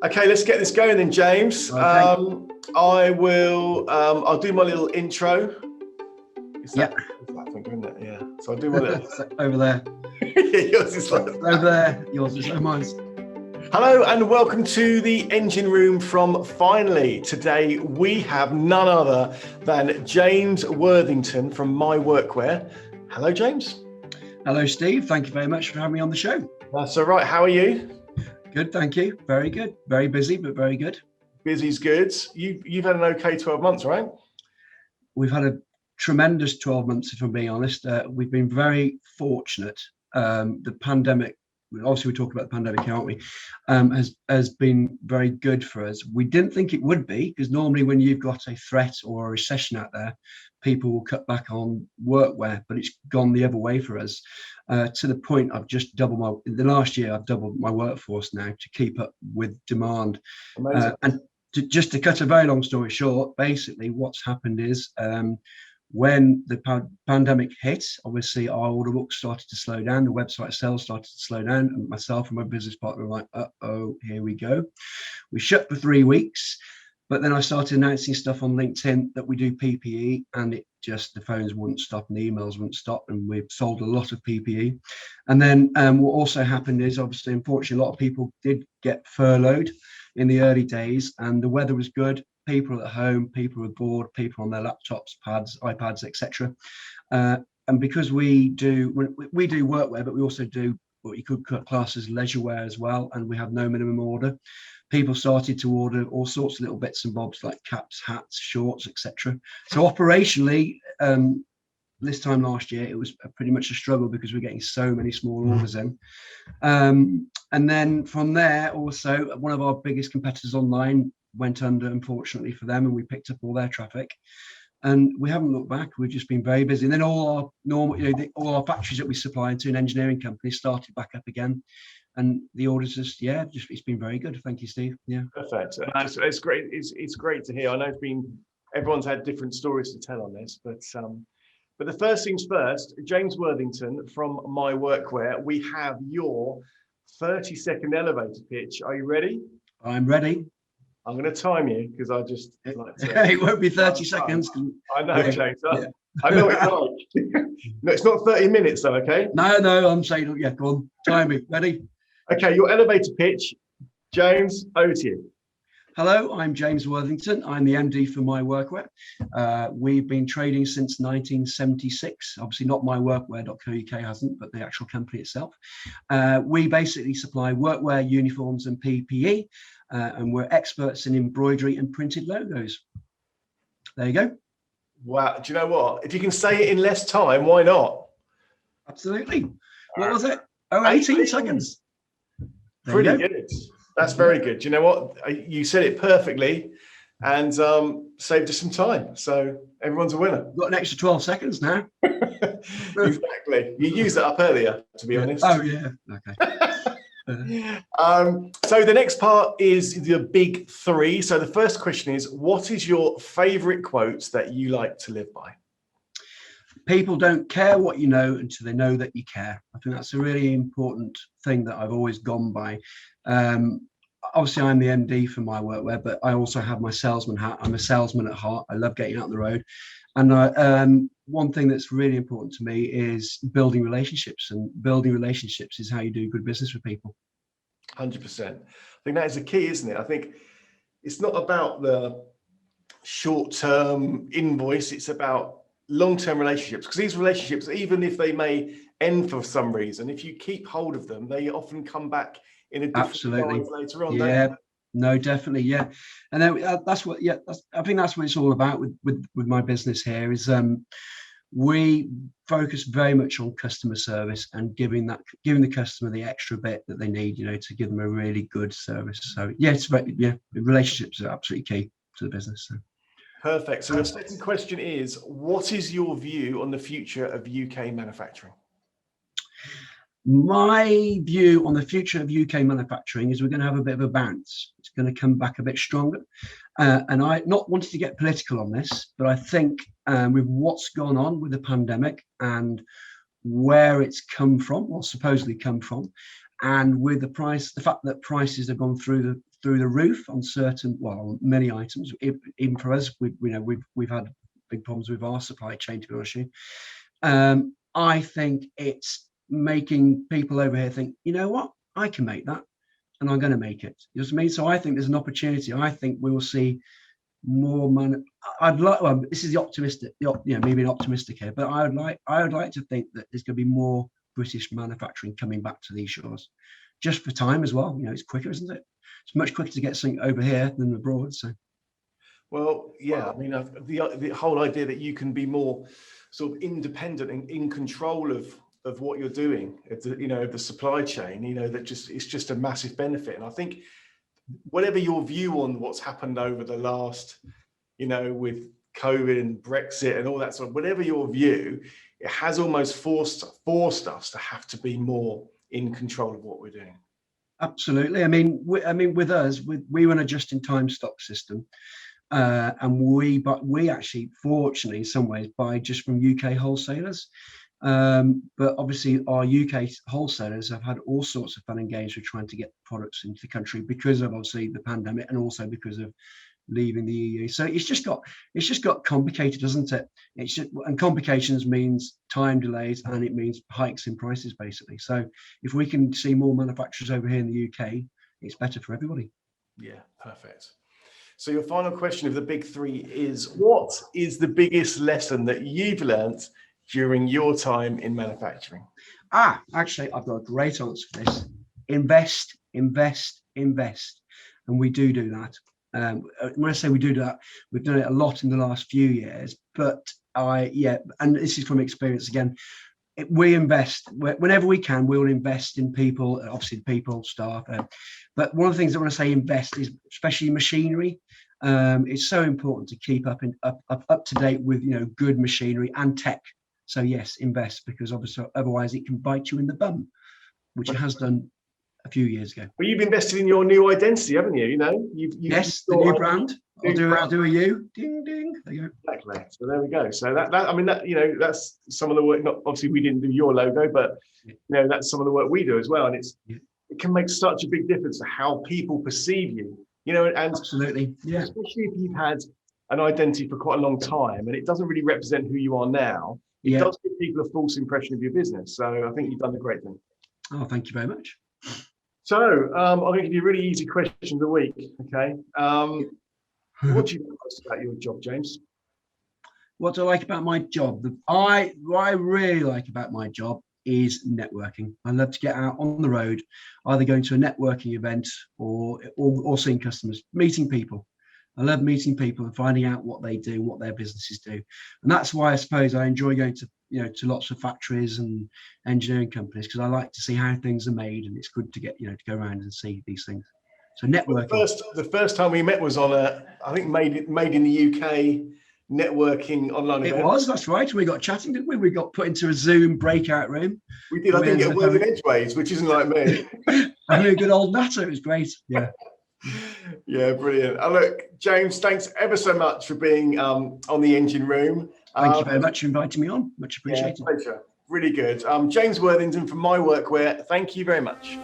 Okay, let's get this going then, James. Okay. I'll do my little intro. Is Yeah. that finger, isn't it? Yeah. So I'll do my little. Over there. Yours is like Over there. Yours is mine. Hello and welcome to the engine room from Finally. Today we have none other than James Worthington from MyWorkwear. Hello, James. Hello, Steve. Thank you very much for having me on the show. That's all right. How are you? Good, thank you. Very good. Very busy, but very good. Busy's good. You've had an okay 12 months, right? We've had a tremendous 12 months, if I'm being honest. We've been very fortunate. The pandemic, obviously we talk about the pandemic, aren't we? Has been very good for us. We didn't think it would be, because normally when you've got a threat or a recession out there, people will cut back on workwear, but it's gone the other way for us. To the point I've just doubled in the last year, I've doubled my workforce now to keep up with demand. And just to cut a very long story short, basically what's happened is when the pandemic hit, obviously our order book started to slow down, the website sales started to slow down, and myself and my business partner were like, uh-oh, here we go. We shut for 3 weeks, but then I started announcing stuff on LinkedIn that we do PPE, and it just, the phones wouldn't stop and the emails wouldn't stop, and we've sold a lot of PPE. And then what also happened is, obviously, unfortunately, a lot of people did get furloughed in the early days, and the weather was good. People at home, people were bored, people on their laptops, pads, iPads, etc. And because we do workwear, but we also do what you could class as leisure wear as well, and we have no minimum order. People started to order all sorts of little bits and bobs like caps, hats, shorts, etc. So operationally, this time last year, it was pretty much a struggle because we're getting so many small orders in. And then from there, also, one of our biggest competitors online went under, unfortunately for them, and we picked up all their traffic. And we haven't looked back. We've just been very busy. And then all our normal, all our factories that we supply into an engineering company started back up again. And the orders just it's been very good. Thank you, Steve. Yeah. Perfect. It's great. It's great to hear. I know everyone's had different stories to tell on this, but the first things first, James Worthington from MyWorkwear, we have your 30-second elevator pitch. Are you ready? I'm ready. I'm going to time you because I just like to. It won't be 30 seconds. I know, yeah, James. Yeah. I know it's like. No, it's not 30 minutes though, okay? No, I'm saying, yeah, go on. Time me. Ready? Okay, your elevator pitch. James, over to you. Hello, I'm James Worthington. I'm the MD for MyWorkwear. We've been trading since 1976. Obviously not myworkwear.co.uk hasn't, but the actual company itself. We basically supply workwear, uniforms and PPE, and we're experts in embroidery and printed logos. There you go. Wow, do you know what? If you can say it in less time, why not? Absolutely. What was it? 18 seconds. Pretty good. That's very good. Do you know what? You said it perfectly and saved us some time. So everyone's a winner. Got an extra 12 seconds now. Exactly. You used it up earlier, to be honest. Oh, yeah. Okay. So the next part is the big three. So the first question is, what is your favorite quote that you like to live by? People don't care what you know until they know that you care. I think that's a really important thing that I've always gone by. Obviously, I'm the MD for MyWorkwear, but I also have my salesman hat. I'm a salesman at heart. I love getting out on the road. And one thing that's really important to me is building relationships. And building relationships is how you do good business with people. 100%. I think that is the key, isn't it? I think it's not about the short-term invoice. It's about long-term relationships, because these relationships, even if they may end for some reason, if you keep hold of them, they often come back in a different way later on. Yeah, no, definitely, yeah. And then that's what, yeah, I think that's what it's all about with my business here is we focus very much on customer service and giving the customer the extra bit that they need, to give them a really good service. So yeah, relationships are absolutely key to the business. So. Perfect. So the second question is, what is your view on the future of UK manufacturing? My view on the future of UK manufacturing is we're going to have a bit of a bounce. It's going to come back a bit stronger. And I not wanted to get political on this, but I think with what's gone on with the pandemic and where it's come from, or supposedly come from, and with the fact that prices have gone through through the roof on certain, well, many items. Even for us, we've had big problems with our supply chain, to be honest with you. I think it's making people over here think, you know what, I can make that, and I'm going to make it. You know what I mean? So I think there's an opportunity. I think we will see more money. I'd like. Well, this is the optimistic. Maybe an optimistic here, but I would like to think that there's going to be more British manufacturing coming back to these shores, just for time as well. It's quicker, isn't it? It's much quicker to get something over here than abroad. So, well, yeah. I mean, the whole idea that you can be more sort of independent and in control of what you're doing, the supply chain. It's just a massive benefit. And I think whatever your view on what's happened over the last, with COVID and Brexit and all that sort of, whatever your view, it has almost forced us to have to be more in control of what we're doing. Absolutely. I mean, with us, we run a just-in-time stock system, and we actually, fortunately, in some ways, buy just from UK wholesalers. But obviously, our UK wholesalers have had all sorts of fun and games with trying to get products into the country because of obviously the pandemic, and also because of leaving the EU. So it's just got complicated, doesn't it? And complications means time delays, and it means hikes in prices, basically. So if we can see more manufacturers over here in the UK, it's better for everybody. Yeah, perfect. So your final question of the big three is: what is the biggest lesson that you've learnt during your time in manufacturing? Actually, I've got a great answer for this. Invest, invest, invest. And we do that. When I say we do that, we've done it a lot in the last few years, but and this is from experience again, we invest whenever we can. We'll invest in people, obviously people, staff, but one of the things I want to say invest is especially machinery. It's so important to keep up to date with good machinery and tech. So yes, invest, because obviously otherwise it can bite you in the bum, which it has done a few years ago. Well, you've invested in your new identity, haven't you? Yes, the new brand. I'll do a U. Ding ding. There you go. Exactly. So there we go. So that's some of the work. Not obviously we didn't do your logo, but that's some of the work we do as well. And it can make such a big difference to how people perceive you. And absolutely, yeah. Especially if you've had an identity for quite a long time and it doesn't really represent who you are now. It does give people a false impression of your business. So I think you've done a great thing. Oh, thank you very much. So I'm going to give you a really easy question of the week. Okay. What do you like most about your job, James? What do I like about my job? What I really like about my job is networking. I love to get out on the road, either going to a networking event or seeing customers, meeting people. I love meeting people and finding out what they do, what their businesses do. And that's why I suppose I enjoy going to lots of factories and engineering companies, because I like to see how things are made, and it's good to get to go around and see these things. So networking. The first time we met was on I think made in the UK networking online event. It was, that's right. We got chatting, didn't we? We got put into a Zoom breakout room. We did. I didn't get a word in edgeways, which isn't like me. I knew good old Natter. It was great. Yeah. Yeah, brilliant. Look, James, thanks ever so much for being on the engine room. Thank you very much for inviting me on. Much appreciated. Yeah, pleasure. Really good. James Worthington from MyWorkwear. Thank you very much.